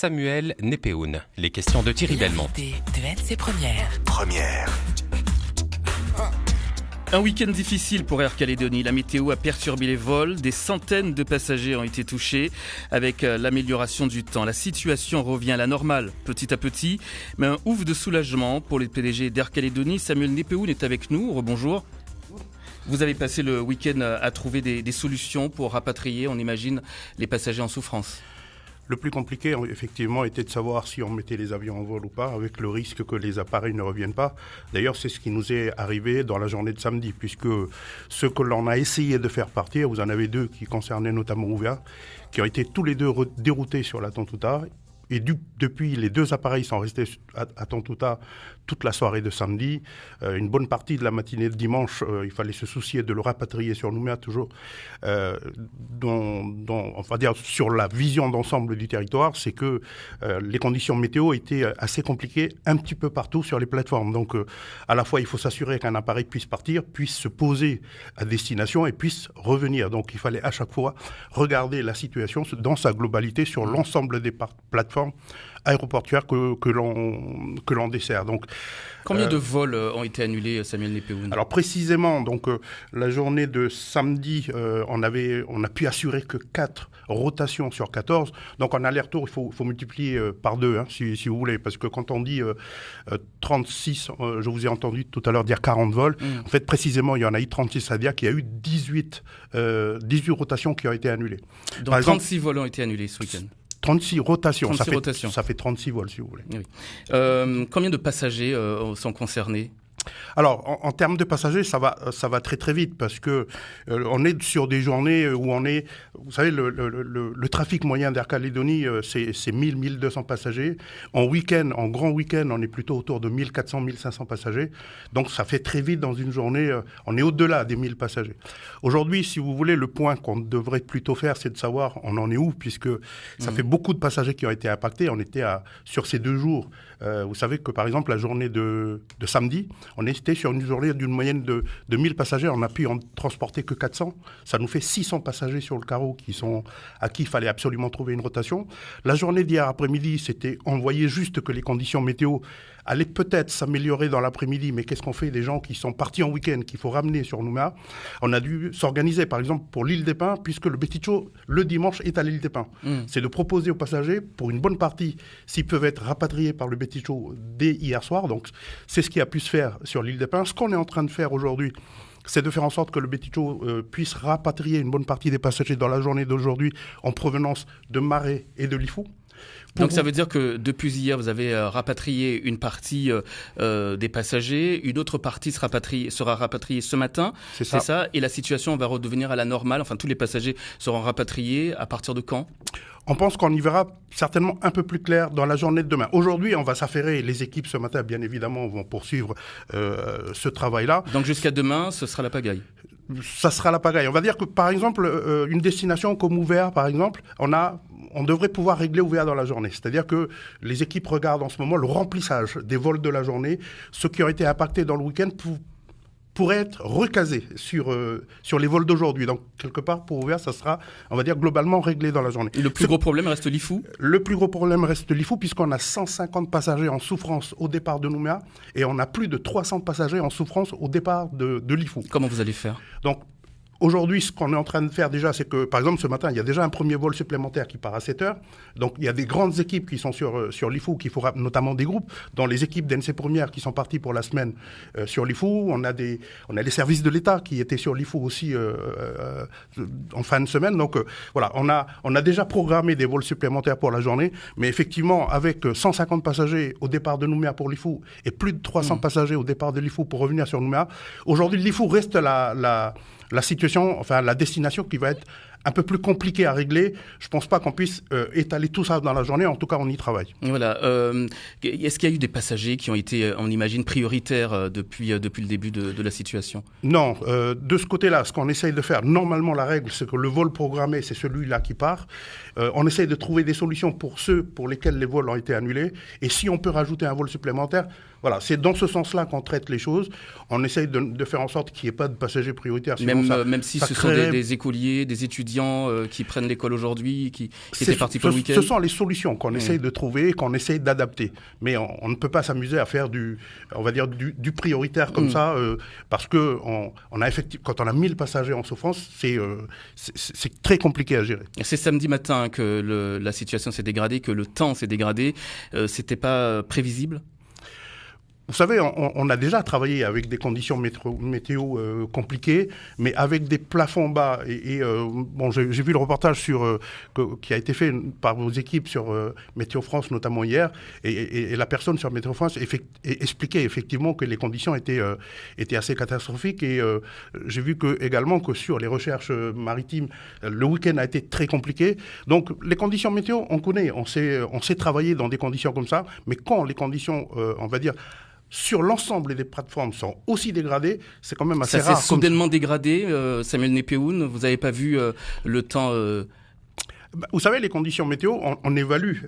Samuel Népeoun. Les questions de Thierry Belmont. De NC Première. Un week-end difficile pour Air Calédonie. La météo a perturbé les vols. Des centaines de passagers ont été touchés. Avec l'amélioration du temps, la situation revient à la normale petit à petit. Mais un ouf de soulagement pour les PDG d'Air Calédonie. Samuel Népeoun est avec nous. Rebonjour. Vous avez passé le week-end à trouver des solutions pour rapatrier, on imagine, les passagers en souffrance. Le plus compliqué, effectivement, était de savoir si on mettait les avions en vol ou pas, avec le risque que les appareils ne reviennent pas. D'ailleurs, c'est ce qui nous est arrivé dans la journée de samedi, puisque ce que l'on a essayé de faire partir, vous en avez deux qui concernaient notamment Ouvéa, qui ont été tous les deux déroutés sur la Tontouta. Et depuis, les deux appareils sont restés à Tontouta toute la soirée de samedi. Une bonne partie de la matinée de dimanche, il fallait se soucier de le rapatrier sur Nouméa, toujours. On va dire, sur la vision d'ensemble du territoire, c'est que les conditions météo étaient assez compliquées un petit peu partout sur les plateformes. Donc, à la fois, il faut s'assurer qu'un appareil puisse partir, puisse se poser à destination et puisse revenir. Donc, il fallait à chaque fois regarder la situation dans sa globalité sur l'ensemble des plateformes aéroportuaires que l'on dessert. Donc, combien de vols ont été annulés, Samuel Népeoun ? Alors précisément, donc la journée de samedi, on a pu assurer que 4 rotations sur 14. Donc en aller-retour, il faut multiplier par 2, si vous voulez, parce que quand on dit 36, je vous ai entendu tout à l'heure dire 40 vols. En fait, précisément, il y en a eu 36, c'est-à-dire qu'il y a eu 18 rotations qui ont été annulées. Donc 36 vols ont été annulés ce week-end. 36 rotations, ça fait 36 vols, si vous voulez. Oui. Combien de passagers sont concernés ? Alors, en termes de passagers, ça va très très vite parce que on est sur des journées où on est, vous savez, le trafic moyen d'Air Calédonie, c'est 1000-1200 passagers. En grand week-end, on est plutôt autour de 1400-1500 passagers. Donc, ça fait très vite dans une journée, on est au-delà des 1000 passagers. Aujourd'hui, si vous voulez, le point qu'on devrait plutôt faire, c'est de savoir on en est où, puisque ça fait beaucoup de passagers qui ont été impactés. On était sur ces 2 jours. Vous savez que, par exemple, la journée de samedi, on était sur une journée d'une moyenne de 1000 passagers. On a pu en transporter que 400. Ça nous fait 600 passagers sur le carreau à qui il fallait absolument trouver une rotation. La journée d'hier après-midi, on voyait juste que les conditions météo allaient peut-être s'améliorer dans l'après-midi. Mais qu'est-ce qu'on fait des gens qui sont partis en week-end, qu'il faut ramener sur Nouméa ? On a dû s'organiser, par exemple, pour l'île des Pins, puisque le Béticho, le dimanche, est à l'île des Pins. C'est de proposer aux passagers, pour une bonne partie, s'ils peuvent être rapatriés par le Béticho dès hier soir. Donc, c'est ce qui a pu se faire sur l'île des Pins. Ce qu'on est en train de faire aujourd'hui, c'est de faire en sorte que le Béticho puisse rapatrier une bonne partie des passagers dans la journée d'aujourd'hui en provenance de Marais et de Lifou. Donc ça veut dire que depuis hier, vous avez rapatrié une partie des passagers, une autre partie sera rapatriée ce matin, c'est ça. Et la situation va redevenir à la normale, enfin tous les passagers seront rapatriés à partir de quand ? On pense qu'on y verra certainement un peu plus clair dans la journée de demain. Aujourd'hui, on va s'affairer. Les équipes ce matin, bien évidemment, vont poursuivre ce travail-là. Donc jusqu'à demain, ce sera la pagaille ? Ça sera la pagaille. On va dire que, par exemple, une destination comme Ouvéa, par exemple, on devrait pouvoir régler Ouvéa dans la journée. C'est-à-dire que les équipes regardent en ce moment le remplissage des vols de la journée. Ceux qui ont été impactés dans le week-end pourraient être recasés sur les vols d'aujourd'hui. Donc, quelque part, pour Ouvéa, ça sera, on va dire, globalement réglé dans la journée. Et le plus gros problème reste Lifou ? Le plus gros problème reste Lifou, puisqu'on a 150 passagers en souffrance au départ de Nouméa et on a plus de 300 passagers en souffrance au départ de Lifou. Comment vous allez faire ? Donc, aujourd'hui, ce qu'on est en train de faire déjà, c'est que, par exemple, ce matin, il y a déjà un premier vol supplémentaire qui part à 7 heures. Donc, il y a des grandes équipes qui sont sur Lifou, qui fera notamment des groupes, dont les équipes d'NC Première qui sont parties pour la semaine sur Lifou. On a les services de l'État qui étaient sur Lifou aussi en fin de semaine. Donc, voilà, on a déjà programmé des vols supplémentaires pour la journée. Mais effectivement, avec 150 passagers au départ de Nouméa pour Lifou et plus de 300 passagers au départ de Lifou pour revenir sur Nouméa, aujourd'hui, Lifou reste la situation, enfin la destination qui va être un peu plus compliquée à régler. Je ne pense pas qu'on puisse étaler tout ça dans la journée. En tout cas, on y travaille. Voilà. Est-ce qu'il y a eu des passagers qui ont été, on imagine, prioritaires depuis le début de la situation ? Non. De ce côté-là, ce qu'on essaye de faire, normalement, la règle, c'est que le vol programmé, c'est celui-là qui part. On essaye de trouver des solutions pour ceux pour lesquels les vols ont été annulés. Et si on peut rajouter un vol supplémentaire, voilà, c'est dans ce sens-là qu'on traite les choses. On essaye de faire en sorte qu'il n'y ait pas de passagers prioritaires. Même si ce sont des écoliers, des étudiants, étudiants qui prennent l'école aujourd'hui, qui étaient partis pour le week-end? Ce sont les solutions qu'on essaye de trouver, qu'on essaye d'adapter. Mais on ne peut pas s'amuser à faire du prioritaire comme ça, parce que quand on a 1000 passagers en souffrance, c'est très compliqué à gérer. C'est samedi matin que la situation s'est dégradée, que le temps s'est dégradé. C'était pas prévisible? Vous savez, on a déjà travaillé avec des conditions météo compliquées, mais avec des plafonds bas. J'ai vu le reportage qui a été fait par vos équipes sur Météo France, notamment hier, et la personne sur Météo France expliquait effectivement que les conditions étaient assez catastrophiques. Et j'ai vu également que sur les recherches maritimes, le week-end a été très compliqué. Donc les conditions météo, on connaît, on sait travailler dans des conditions comme ça, mais quand les conditions, on va dire, sur l'ensemble des plateformes sont aussi dégradées, c'est quand même assez rare. Ça s'est soudainement dégradé, Samuel Népehoun, vous n'avez pas vu le temps... Vous savez, les conditions météo, on évalue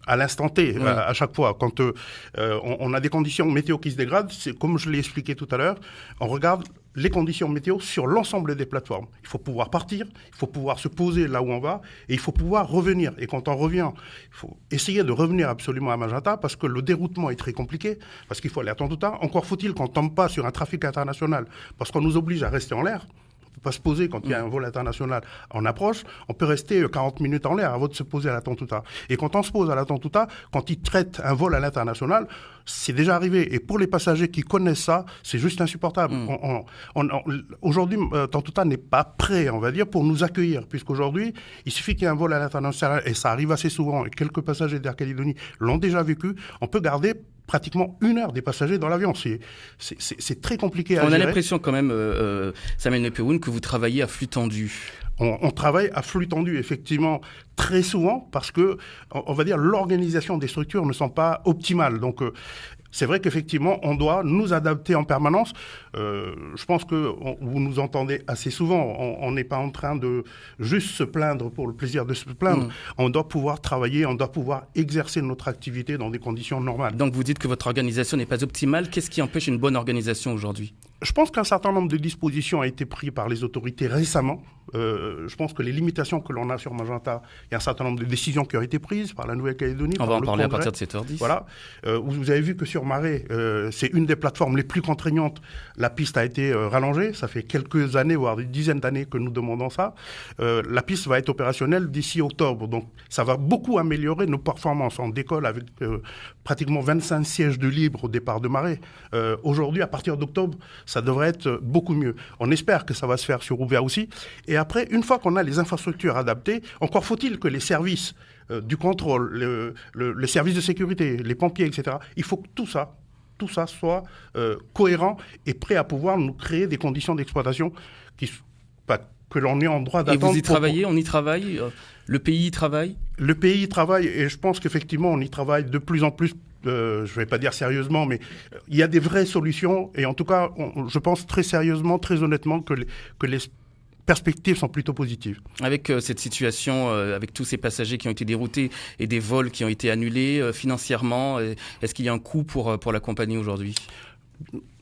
à l'instant T, à chaque fois. Quand on a des conditions météo qui se dégradent, c'est comme je l'ai expliqué tout à l'heure, on regarde les conditions météo sur l'ensemble des plateformes. Il faut pouvoir partir, il faut pouvoir se poser là où on va, et il faut pouvoir revenir. Et quand on revient, il faut essayer de revenir absolument à Magenta, parce que le déroutement est très compliqué, parce qu'il faut aller à Tontouta. Encore faut-il qu'on ne tombe pas sur un trafic international, parce qu'on nous oblige à rester en l'air. On ne peut pas se poser quand il y a un vol international en approche. On peut rester 40 minutes en l'air avant de se poser à la Tontouta. Et quand on se pose à la Tontouta, quand ils traitent un vol à l'international, c'est déjà arrivé. Et pour les passagers qui connaissent ça, c'est juste insupportable. Aujourd'hui, Tontouta n'est pas prêt, on va dire, pour nous accueillir. Puisqu'aujourd'hui, il suffit qu'il y ait un vol à l'international, et ça arrive assez souvent, et quelques passagers d'Air Calédonie l'ont déjà vécu, on peut garder pratiquement 1 heure des passagers dans l'avion. C'est très compliqué à gérer. On a l'impression quand même, Samuel Népehoun, que vous travaillez à flux tendu. On travaille à flux tendu, effectivement, très souvent, parce que, on va dire, l'organisation des structures ne sont pas optimales. Donc, c'est vrai qu'effectivement, on doit nous adapter en permanence. Je pense que vous nous entendez assez souvent. On n'est pas en train de juste se plaindre pour le plaisir de se plaindre. On doit pouvoir travailler, on doit pouvoir exercer notre activité dans des conditions normales. Donc, vous dites que votre organisation n'est pas optimale. Qu'est-ce qui empêche une bonne organisation aujourd'hui ? Je pense qu'un certain nombre de dispositions ont été prises par les autorités récemment. Je pense que les limitations que l'on a sur Magenta, il y a un certain nombre de décisions qui ont été prises par la Nouvelle-Calédonie. On va en parler Congrès. À partir de 7h10. Voilà. Vous avez vu que sur Marais, c'est une des plateformes les plus contraignantes. La piste a été rallongée. Ça fait quelques années, voire des dizaines d'années que nous demandons ça. La piste va être opérationnelle d'ici octobre. Donc, ça va beaucoup améliorer nos performances. On décolle avec pratiquement 25 sièges de libre au départ de Marais. Aujourd'hui, à partir d'octobre, ça devrait être beaucoup mieux. On espère que ça va se faire sur Ouvert aussi. Et après, une fois qu'on a les infrastructures adaptées, encore faut-il que les services du contrôle, les services de sécurité, les pompiers, etc., il faut que tout ça soit cohérent et prêt à pouvoir nous créer des conditions d'exploitation que l'on est en droit d'attendre. Et vous y travaillez, on y travaille, le pays y travaille ? Le pays y travaille, et je pense qu'effectivement, on y travaille de plus en plus. Je ne vais pas dire sérieusement, mais il y a des vraies solutions. Et en tout cas, je pense très sérieusement, très honnêtement, que les perspectives sont plutôt positives. Avec cette situation, avec tous ces passagers qui ont été déroutés et des vols qui ont été annulés financièrement, est-ce qu'il y a un coût pour la compagnie aujourd'hui ?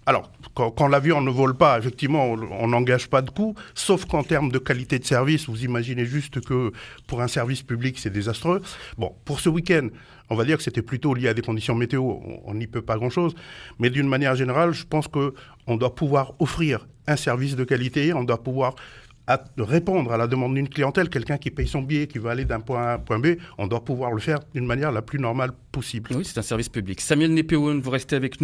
Alors, quand l'avion ne vole pas, effectivement, on n'engage pas de coût, sauf qu'en termes de qualité de service, vous imaginez juste que pour un service public, c'est désastreux. Bon, pour ce week-end, on va dire que c'était plutôt lié à des conditions météo, on n'y peut pas grand-chose. Mais d'une manière générale, je pense qu'on doit pouvoir offrir un service de qualité, on doit pouvoir répondre à la demande d'une clientèle, quelqu'un qui paye son billet, qui veut aller d'un point A à un point B, on doit pouvoir le faire d'une manière la plus normale possible. Oui, c'est un service public. Samuel Népehoun, vous restez avec nous.